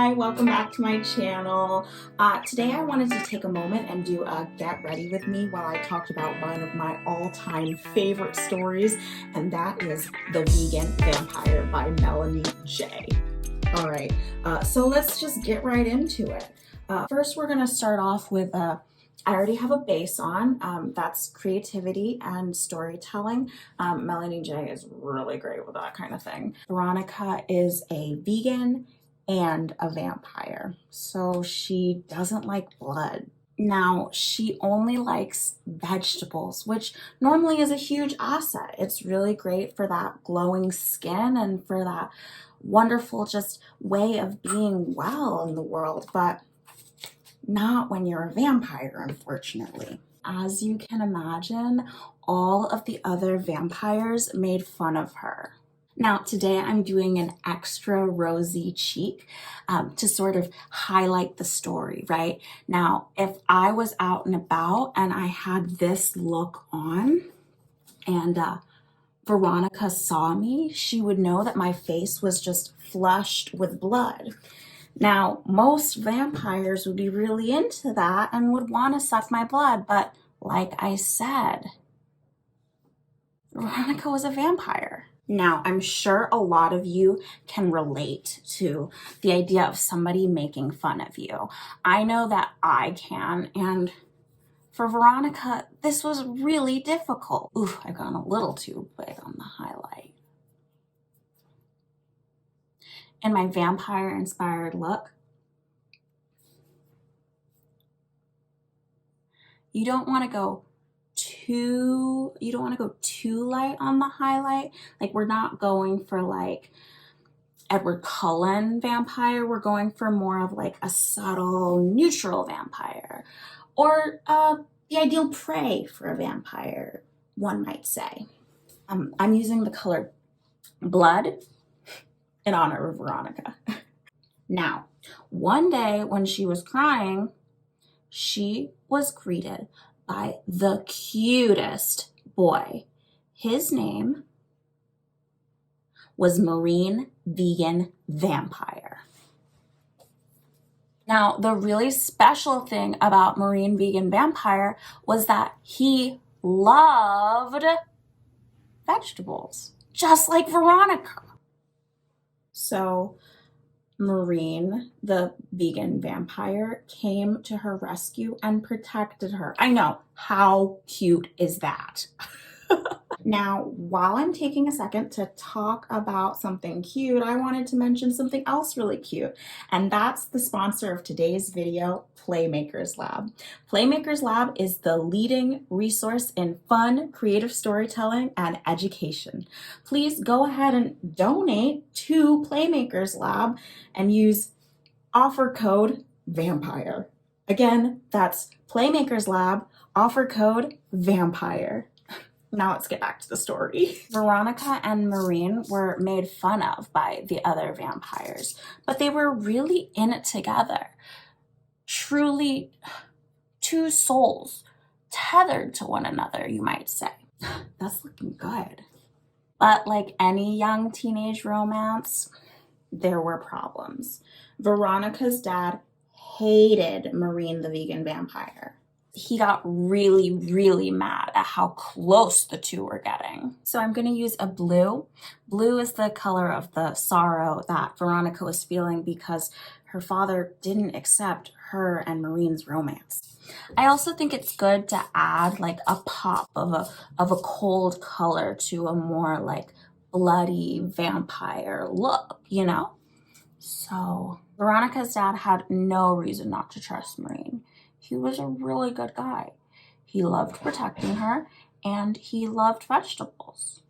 Hi, welcome back to my channel. Today I wanted to take a moment and do a get ready with me while I talked about one of my all-time favorite stories, and that is The Vegan Vampire by Melanie J. All right, so let's just get right into it. First, we're gonna start off with I already have a base on, that's creativity and storytelling. Melanie J is really great with that kind of thing. Veronica is a vegan and a vampire, so she doesn't like blood. Now, she only likes vegetables, which normally is a huge asset. It's really great for that glowing skin and for that wonderful just way of being well in the world, but not when you're a vampire, unfortunately. As you can imagine, all of the other vampires made fun of her. Now, today I'm doing an extra rosy cheek to sort of highlight the story, right? Now, if I was out and about and I had this look on and Veronica saw me, she would know that my face was just flushed with blood. Now, most vampires would be really into that and would want to suck my blood, but like I said, Veronica was a vampire. Now, I'm sure a lot of you can relate to the idea of somebody making fun of you. I know that I can, and for Veronica, this was really difficult. Ooh, I've gone a little too big on the highlight. In my vampire-inspired look, you don't want to go too light on the highlight. Like, we're not going for like Edward Cullen vampire. We're going for more of like a subtle neutral vampire, or the ideal prey for a vampire, one might say. I'm using the color blood in honor of Veronica. Now, one day when she was crying, she was greeted by the cutest boy. His name was Marine Vegan Vampire. Now, the really special thing about Marine Vegan Vampire was that he loved vegetables, just like Veronica. So Marine, the vegan vampire, came to her rescue and protected her. I know, how cute is that? Now, while I'm taking a second to talk about something cute, I wanted to mention something else really cute, and that's the sponsor of today's video, Playmakers Lab. Playmakers Lab is the leading resource in fun, creative storytelling and education. Please go ahead and donate to Playmakers Lab and use offer code VAMPIRE. Again, that's Playmakers Lab, offer code VAMPIRE. Now let's get back to the story. Veronica and Marine were made fun of by the other vampires, but they were really in it together. Truly two souls tethered to one another, you might say. That's looking good. But like any young teenage romance, there were problems. Veronica's dad hated Marine the vegan vampire. He got really, really mad at how close the two were getting. So I'm going to use a blue. Blue is the color of the sorrow that Veronica was feeling because her father didn't accept her and Marine's romance. I also think it's good to add like a pop of a cold color to a more like bloody vampire look, you know? So Veronica's dad had no reason not to trust Marine. He was a really good guy. He loved protecting her, and he loved vegetables.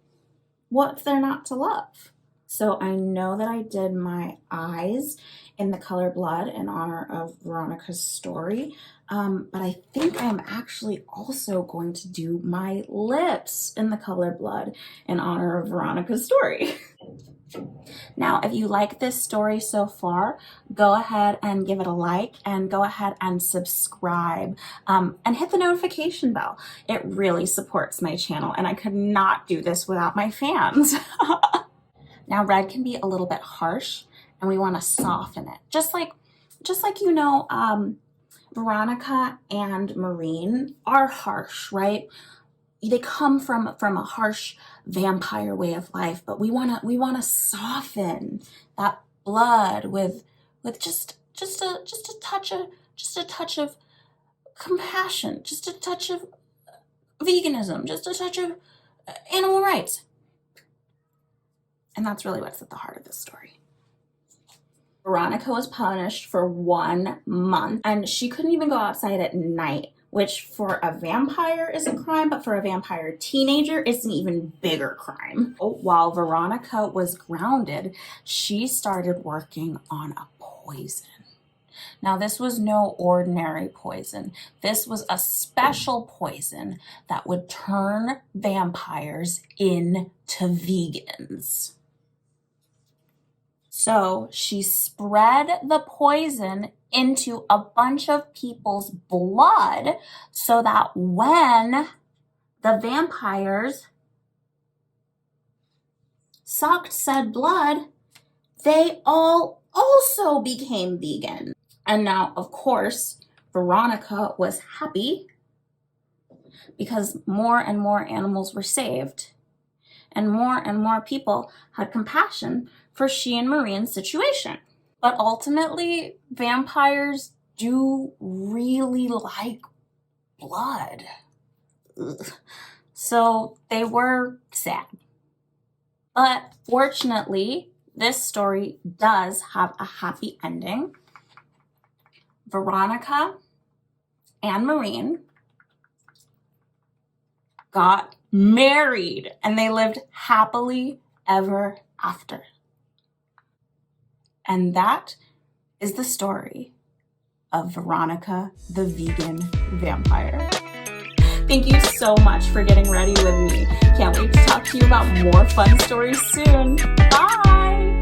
What's there not to love? So I know that I did my eyes in the color blood in honor of Veronica's story, but I think I'm actually also going to do my lips in the color blood in honor of Veronica's story. Now, if you like this story so far, go ahead and give it a like and go ahead and subscribe and hit the notification bell. It really supports my channel, and I could not do this without my fans. Now, red can be a little bit harsh and we want to soften it. Just like Veronica and Marine are harsh, right? They come from a harsh vampire way of life, but we want to soften that blood with just a touch of compassion, just a touch of veganism, just a touch of animal rights. And that's really what's at the heart of this story. Veronica was punished for 1 month, and she couldn't even go outside at night, which for a vampire is a crime, but for a vampire teenager, it's an even bigger crime. While Veronica was grounded, she started working on a poison. Now, this was no ordinary poison. This was a special poison that would turn vampires into vegans. So she spread the poison into a bunch of people's blood so that when the vampires sucked said blood, they all also became vegan. And now, of course, Veronica was happy because more and more animals were saved and more people had compassion for she and Marine's situation. But ultimately, vampires do really like blood. Ugh. So they were sad. But fortunately, this story does have a happy ending. Veronica and Marine got married and they lived happily ever after. And that is the story of Veronica the vegan vampire. Thank you so much for getting ready with me. Can't wait to talk to you about more fun stories soon. Bye!